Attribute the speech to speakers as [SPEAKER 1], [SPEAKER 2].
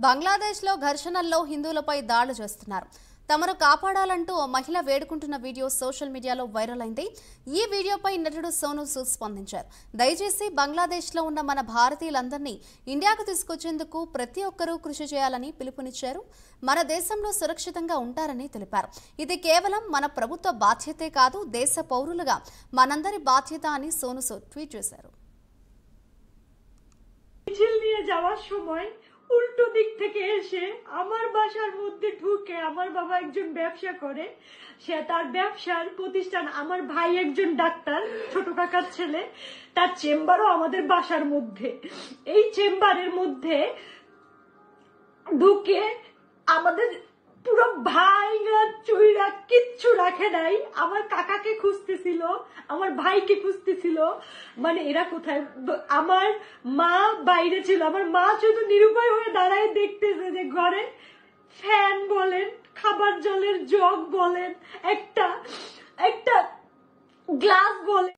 [SPEAKER 1] బంగ్లాదేశ్లో ఘర్షణల్లో హిందువులపై దాడులు చేస్తున్నారు. తమను కాపాడాలంటూ ఓ మహిళ వేడుకుంటున్న వీడియో సోషల్ మీడియాలో వైరల్ అయింది. ఈ వీడియోపై నటుడు సోనూ సూద్ స్పందించారు. దయచేసి బంగ్లాదేశ్లో ఉన్న మన భారతీయులందరినీ ఇండియాకు తీసుకొచ్చేందుకు ప్రతి ఒక్కరూ కృషి చేయాలని పిలుపునిచ్చారు. మన దేశంలో సురక్షితంగా ఉంటారని తెలిపారు. ఇది కేవలం మన ప్రభుత్వ బాధ్యతే కాదు, దేశ పౌరులుగా మనందరి బాధ్యత అని సోనూ సూద్ ట్వీట్ చేశారు.
[SPEAKER 2] উল্টো দিক থেকে এসে আমার বাসার মধ্যে ঢুকে আমার বাবা একজন ব্যবসা করে, সে তার ব্যবসার প্রতিষ্ঠান, আমার ভাই একজন ডাক্তার, ছোট কাকার ছেলে, তার চেম্বারও আমাদের বাসার মধ্যে। এই চেম্বারের মধ্যে ঢুকে আমাদের পুরো ভাইরা চুইরা কিচ্ছু রাখে নাই। আমার কাকাকে খুঁজতেছিল, আমার ভাইকে খুঁজতেছিল, মানে এরা কোথায়। আমার মা বাইরে ছিল, আমার মা শুধু নিরুপায় হয়ে দাঁড়ায় দেখতেছে যে ঘরে ফ্যান বলেন, খাবার জলের জগ বলেন, একটা গ্লাস বলেন।